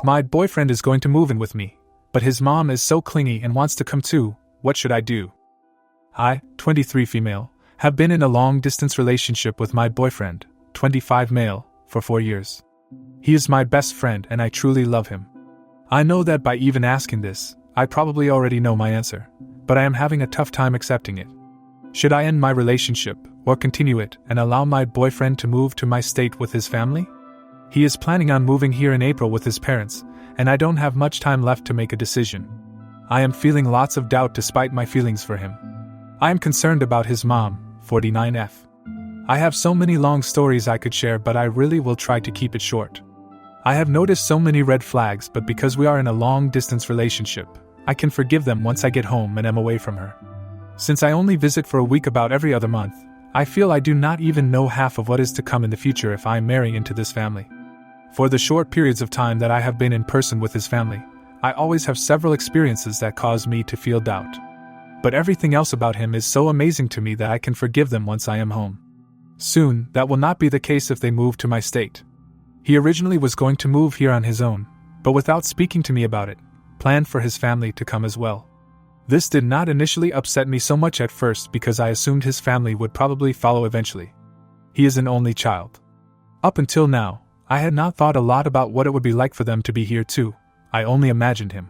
My boyfriend is going to move in with me, but his mom is so clingy and wants to come too. What should I do? I, 23 female, have been in a long-distance relationship with my boyfriend, 25 male, for 4 years. He is my best friend and I truly love him. I know that by even asking this, I probably already know my answer, but I am having a tough time accepting it. Should I end my relationship, or continue it and allow my boyfriend to move to my state with his family? He is planning on moving here in April with his parents, and I don't have much time left to make a decision. I am feeling lots of doubt despite my feelings for him. I am concerned about his mom, 49F. I have so many long stories I could share, but I really will try to keep it short. I have noticed so many red flags, but because we are in a long-distance relationship, I can forgive them once I get home and am away from her. Since I only visit for a week about every other month, I feel I do not even know half of what is to come in the future if I marry into this family. For the short periods of time that I have been in person with his family, I always have several experiences that cause me to feel doubt. But everything else about him is so amazing to me that I can forgive them once I am home. Soon, that will not be the case if they move to my state. He originally was going to move here on his own, but without speaking to me about it, planned for his family to come as well. This did not initially upset me so much at first because I assumed his family would probably follow eventually. He is an only child. Up until now, I had not thought a lot about what it would be like for them to be here too. I only imagined him.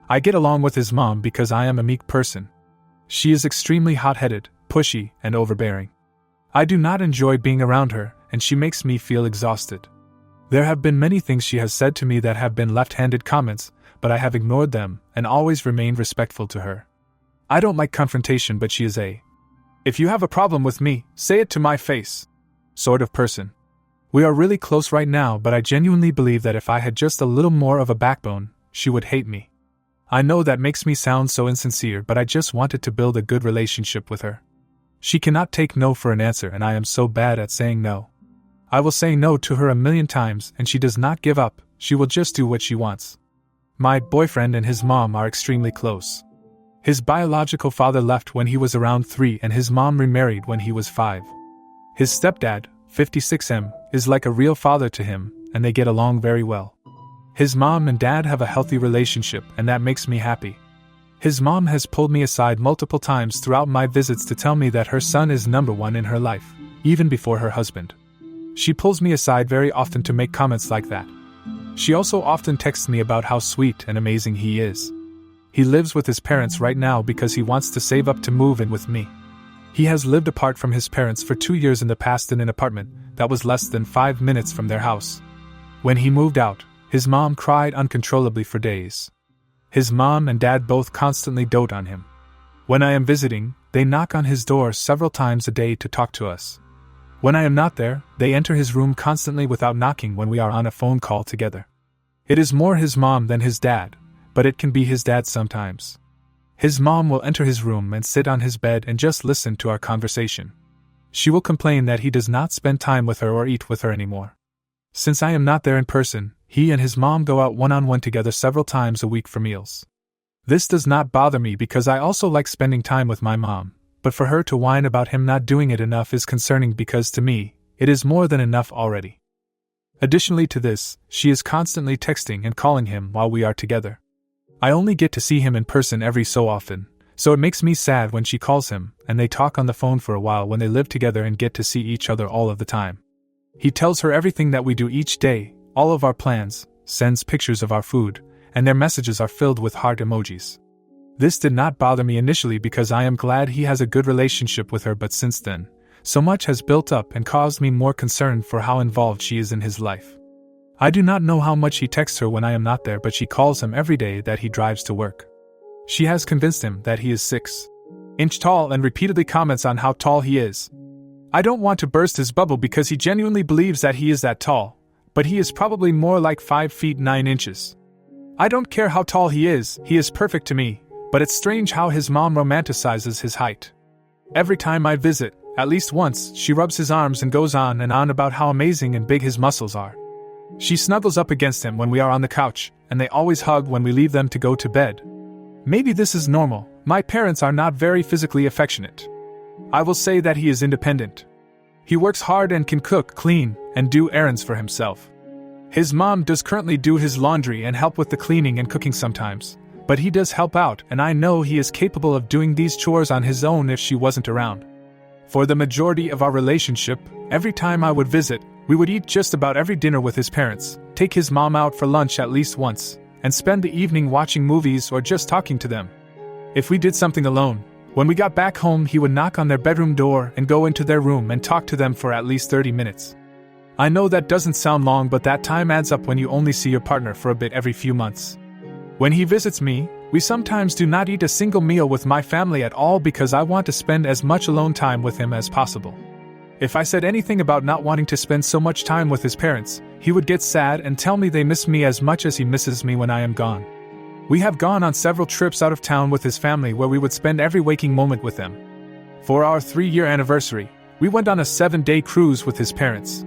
I get along with his mom because I am a meek person. She is extremely hot-headed, pushy, and overbearing. I do not enjoy being around her, and she makes me feel exhausted. There have been many things she has said to me that have been left-handed comments, but I have ignored them and always remained respectful to her. I don't like confrontation, but she is a "if you have a problem with me, say it to my face" sort of person. We are really close right now, but I genuinely believe that if I had just a little more of a backbone, she would hate me. I know that makes me sound so insincere, but I just wanted to build a good relationship with her. She cannot take no for an answer, and I am so bad at saying no. I will say no to her a million times, and she does not give up. She will just do what she wants. My boyfriend and his mom are extremely close. His biological father left when he was around 3 and his mom remarried when he was 5. His stepdad, 56M, is like a real father to him, and they get along very well. His mom and dad have a healthy relationship, and that makes me happy. His mom has pulled me aside multiple times throughout my visits to tell me that her son is number one in her life, even before her husband. She pulls me aside very often to make comments like that. She also often texts me about how sweet and amazing he is. He lives with his parents right now because he wants to save up to move in with me. He has lived apart from his parents for 2 years in the past in an apartment that was less than 5 minutes from their house. When he moved out, his mom cried uncontrollably for days. His mom and dad both constantly dote on him. When I am visiting, they knock on his door several times a day to talk to us. When I am not there, they enter his room constantly without knocking when we are on a phone call together. It is more his mom than his dad, but it can be his dad sometimes. His mom will enter his room and sit on his bed and just listen to our conversation. She will complain that he does not spend time with her or eat with her anymore. Since I am not there in person, he and his mom go out one-on-one together several times a week for meals. This does not bother me because I also like spending time with my mom. But for her to whine about him not doing it enough is concerning because to me, it is more than enough already. Additionally to this, she is constantly texting and calling him while we are together. I only get to see him in person every so often, so it makes me sad when she calls him, and they talk on the phone for a while when they live together and get to see each other all of the time. He tells her everything that we do each day, all of our plans, sends pictures of our food, and their messages are filled with heart emojis. This did not bother me initially because I am glad he has a good relationship with her, but since then, so much has built up and caused me more concern for how involved she is in his life. I do not know how much he texts her when I am not there, but she calls him every day that he drives to work. She has convinced him that he is 6" tall and repeatedly comments on how tall he is. I don't want to burst his bubble because he genuinely believes that he is that tall, but he is probably more like 5 feet 9 inches. I don't care how tall he is perfect to me. But it's strange how his mom romanticizes his height. Every time I visit, at least once, she rubs his arms and goes on and on about how amazing and big his muscles are. She snuggles up against him when we are on the couch, and they always hug when we leave them to go to bed. Maybe this is normal. My parents are not very physically affectionate. I will say that he is independent. He works hard and can cook, clean, and do errands for himself. His mom does currently do his laundry and help with the cleaning and cooking sometimes, but he does help out, and I know he is capable of doing these chores on his own if she wasn't around. For the majority of our relationship, every time I would visit, we would eat just about every dinner with his parents, take his mom out for lunch at least once, and spend the evening watching movies or just talking to them. If we did something alone, when we got back home he would knock on their bedroom door and go into their room and talk to them for at least 30 minutes. I know that doesn't sound long, but that time adds up when you only see your partner for a bit every few months. When he visits me, we sometimes do not eat a single meal with my family at all because I want to spend as much alone time with him as possible. If I said anything about not wanting to spend so much time with his parents, he would get sad and tell me they miss me as much as he misses me when I am gone. We have gone on several trips out of town with his family where we would spend every waking moment with them. For our 3-year anniversary, we went on a 7-day cruise with his parents.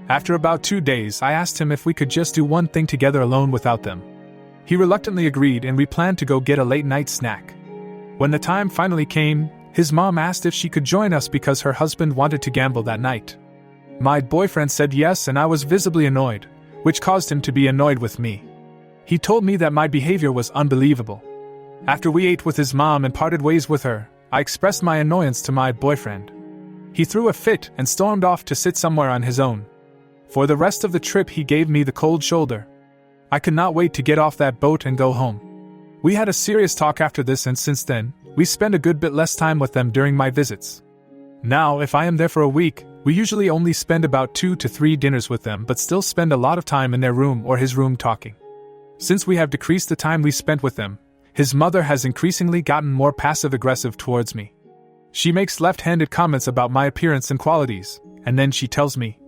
After about 2 days, I asked him if we could just do one thing together alone without them. He reluctantly agreed, and we planned to go get a late-night snack. When the time finally came, his mom asked if she could join us because her husband wanted to gamble that night. My boyfriend said yes, and I was visibly annoyed, which caused him to be annoyed with me. He told me that my behavior was unbelievable. After we ate with his mom and parted ways with her, I expressed my annoyance to my boyfriend. He threw a fit and stormed off to sit somewhere on his own. For the rest of the trip he gave me the cold shoulder. I could not wait to get off that boat and go home. We had a serious talk after this, and since then, we spend a good bit less time with them during my visits. Now, if I am there for a week, we usually only spend about 2 to 3 dinners with them, but still spend a lot of time in their room or his room talking. Since we have decreased the time we spent with them, his mother has increasingly gotten more passive-aggressive towards me. She makes left-handed comments about my appearance and qualities, and then she tells me,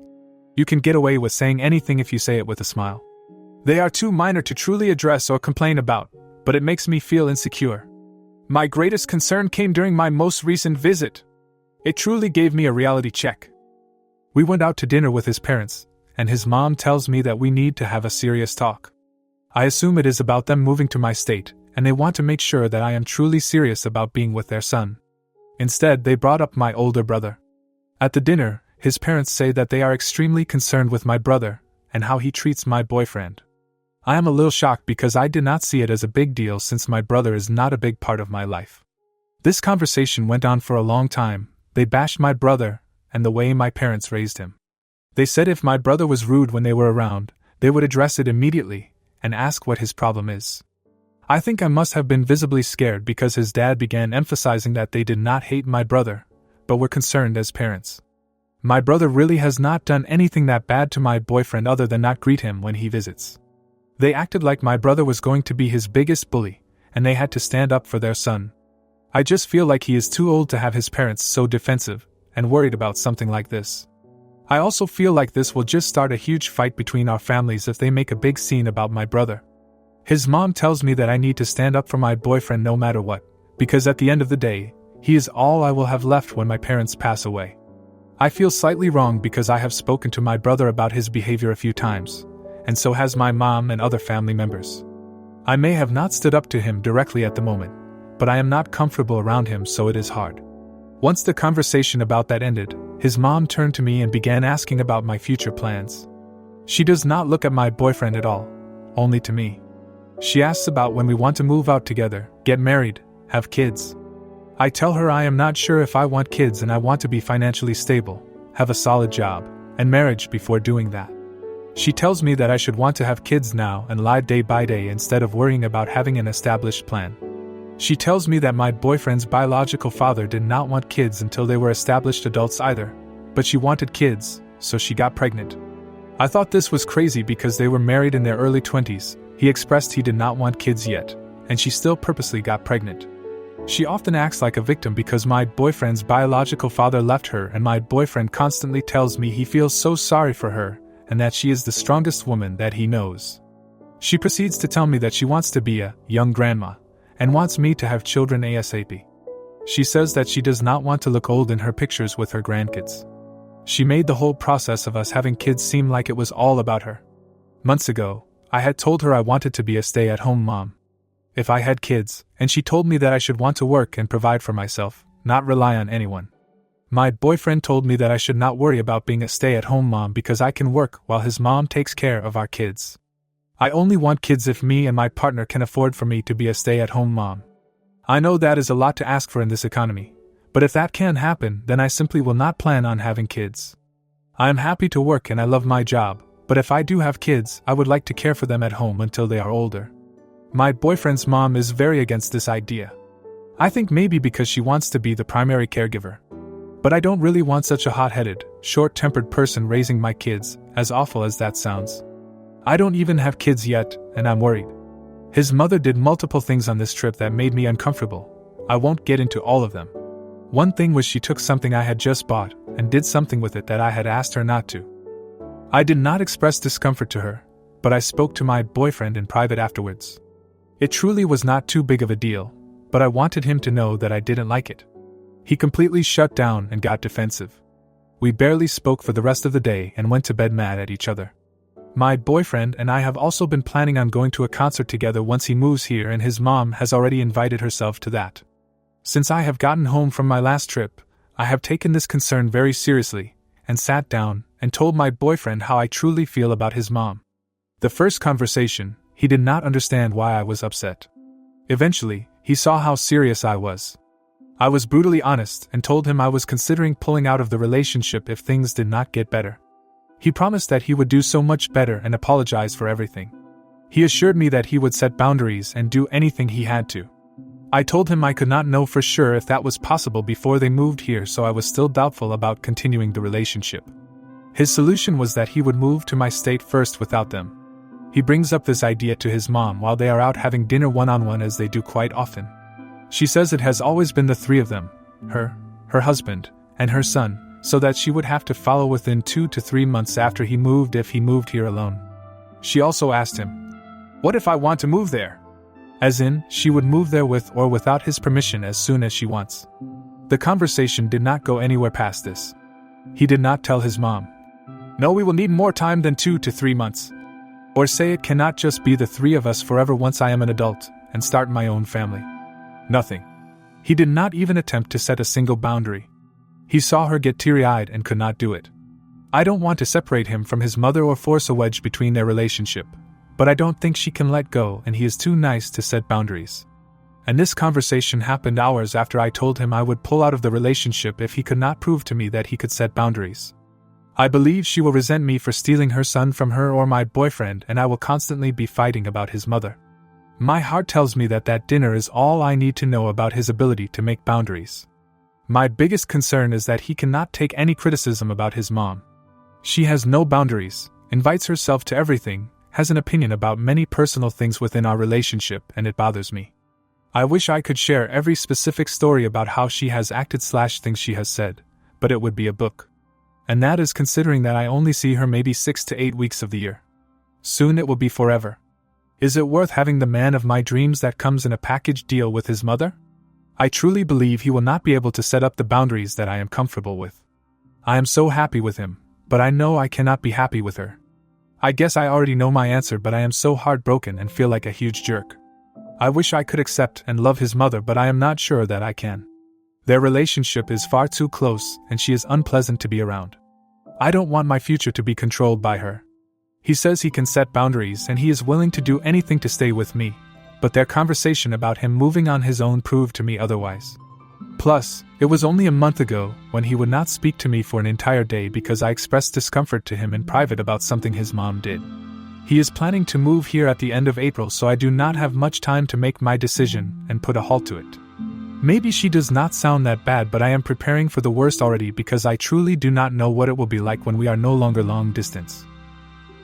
"You can get away with saying anything if you say it with a smile." They are too minor to truly address or complain about, but it makes me feel insecure. My greatest concern came during my most recent visit. It truly gave me a reality check. We went out to dinner with his parents, and his mom tells me that we need to have a serious talk. I assume it is about them moving to my state, and they want to make sure that I am truly serious about being with their son. Instead, they brought up my older brother. At the dinner, his parents say that they are extremely concerned with my brother, and how he treats my boyfriend. I am a little shocked because I did not see it as a big deal since my brother is not a big part of my life. This conversation went on for a long time. They bashed my brother and the way my parents raised him. They said if my brother was rude when they were around, they would address it immediately and ask what his problem is. I think I must have been visibly scared because his dad began emphasizing that they did not hate my brother, but were concerned as parents. My brother really has not done anything that bad to my boyfriend other than not greet him when he visits. They acted like my brother was going to be his biggest bully, and they had to stand up for their son. I just feel like he is too old to have his parents so defensive and worried about something like this. I also feel like this will just start a huge fight between our families if they make a big scene about my brother. His mom tells me that I need to stand up for my boyfriend no matter what, because at the end of the day, he is all I will have left when my parents pass away. I feel slightly wrong because I have spoken to my brother about his behavior a few times, and so has my mom and other family members. I may have not stood up to him directly at the moment, but I am not comfortable around him, so it is hard. Once the conversation about that ended, his mom turned to me and began asking about my future plans. She does not look at my boyfriend at all, only to me. She asks about when we want to move out together, get married, have kids. I tell her I am not sure if I want kids and I want to be financially stable, have a solid job, and marriage before doing that. She tells me that I should want to have kids now and lie day by day instead of worrying about having an established plan. She tells me that my boyfriend's biological father did not want kids until they were established adults either, but she wanted kids, so she got pregnant. I thought this was crazy because they were married in their early 20s, he expressed he did not want kids yet, and she still purposely got pregnant. She often acts like a victim because my boyfriend's biological father left her, and my boyfriend constantly tells me he feels so sorry for her, and that she is the strongest woman that he knows. She proceeds to tell me that she wants to be a young grandma, and wants me to have children ASAP. She says that she does not want to look old in her pictures with her grandkids. She made the whole process of us having kids seem like it was all about her. Months ago, I had told her I wanted to be a stay-at-home mom. If I had kids, and she told me that I should want to work and provide for myself, not rely on anyone. My boyfriend told me that I should not worry about being a stay-at-home mom because I can work while his mom takes care of our kids. I only want kids if me and my partner can afford for me to be a stay-at-home mom. I know that is a lot to ask for in this economy, but if that can happen, then I simply will not plan on having kids. I am happy to work and I love my job, but if I do have kids, I would like to care for them at home until they are older. My boyfriend's mom is very against this idea. I think maybe because she wants to be the primary caregiver. But I don't really want such a hot-headed, short-tempered person raising my kids, as awful as that sounds. I don't even have kids yet, and I'm worried. His mother did multiple things on this trip that made me uncomfortable. I won't get into all of them. One thing was she took something I had just bought and did something with it that I had asked her not to. I did not express discomfort to her, but I spoke to my boyfriend in private afterwards. It truly was not too big of a deal, but I wanted him to know that I didn't like it. He completely shut down and got defensive. We barely spoke for the rest of the day and went to bed mad at each other. My boyfriend and I have also been planning on going to a concert together once he moves here, and his mom has already invited herself to that. Since I have gotten home from my last trip, I have taken this concern very seriously, and sat down and told my boyfriend how I truly feel about his mom. The first conversation, he did not understand why I was upset. Eventually, he saw how serious I was. I was brutally honest and told him I was considering pulling out of the relationship if things did not get better. He promised that he would do so much better and apologize for everything. He assured me that he would set boundaries and do anything he had to. I told him I could not know for sure if that was possible before they moved here, so I was still doubtful about continuing the relationship. His solution was that he would move to my state first without them. He brings up this idea to his mom while they are out having dinner one-on-one, as they do quite often. She says it has always been the three of them, her husband, and her son, so that she would have to follow within 2 to 3 months after he moved if he moved here alone. She also asked him, "What if I want to move there?" As in, she would move there with or without his permission as soon as she wants. The conversation did not go anywhere past this. He did not tell his mom, "No, we will need more time than 2 to 3 months. Or say it cannot just be the three of us forever once I am an adult and start my own family." Nothing. He did not even attempt to set a single boundary. He saw her get teary-eyed and could not do it. I don't want to separate him from his mother or force a wedge between their relationship, but I don't think she can let go, and he is too nice to set boundaries. And this conversation happened hours after I told him I would pull out of the relationship if he could not prove to me that he could set boundaries. I believe she will resent me for stealing her son from her or my boyfriend, and I will constantly be fighting about his mother. My heart tells me that that dinner is all I need to know about his ability to make boundaries. My biggest concern is that he cannot take any criticism about his mom. She has no boundaries, invites herself to everything, has an opinion about many personal things within our relationship, and it bothers me. I wish I could share every specific story about how she has acted/things she has said, but it would be a book. And that is considering that I only see her maybe 6 to 8 weeks of the year. Soon it will be forever. Is it worth having the man of my dreams that comes in a package deal with his mother? I truly believe he will not be able to set up the boundaries that I am comfortable with. I am so happy with him, but I know I cannot be happy with her. I guess I already know my answer, but I am so heartbroken and feel like a huge jerk. I wish I could accept and love his mother, but I am not sure that I can. Their relationship is far too close, and she is unpleasant to be around. I don't want my future to be controlled by her. He says he can set boundaries and he is willing to do anything to stay with me, but their conversation about him moving on his own proved to me otherwise. Plus, it was only a month ago when he would not speak to me for an entire day because I expressed discomfort to him in private about something his mom did. He is planning to move here at the end of April, so I do not have much time to make my decision and put a halt to it. Maybe she does not sound that bad, but I am preparing for the worst already because I truly do not know what it will be like when we are no longer long distance.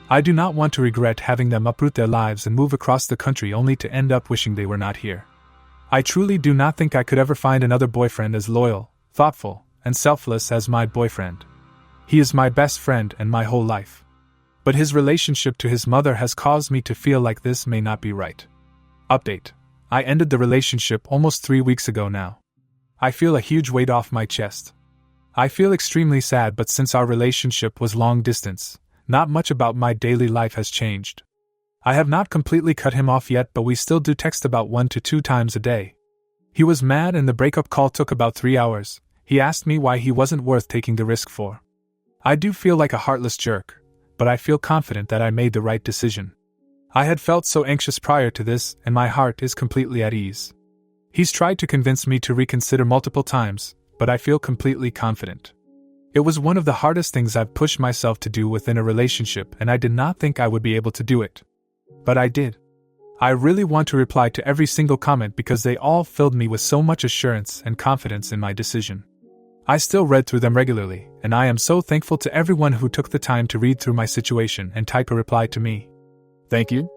I do not want to regret having them uproot their lives and move across the country only to end up wishing they were not here. I truly do not think I could ever find another boyfriend as loyal, thoughtful, and selfless as my boyfriend. He is my best friend and my whole life. But his relationship to his mother has caused me to feel like this may not be right. Update. I ended the relationship almost 3 weeks ago now. I feel a huge weight off my chest. I feel extremely sad, but since our relationship was long distance, not much about my daily life has changed. I have not completely cut him off yet, but we still do text about 1 to 2 times a day. He was mad and the breakup call took about 3 hours. He asked me why he wasn't worth taking the risk for. I do feel like a heartless jerk, but I feel confident that I made the right decision. I had felt so anxious prior to this, and my heart is completely at ease. He's tried to convince me to reconsider multiple times, but I feel completely confident. It was one of the hardest things I've pushed myself to do within a relationship, and I did not think I would be able to do it. But I did. I really want to reply to every single comment because they all filled me with so much assurance and confidence in my decision. I still read through them regularly, and I am so thankful to everyone who took the time to read through my situation and type a reply to me. Thank you.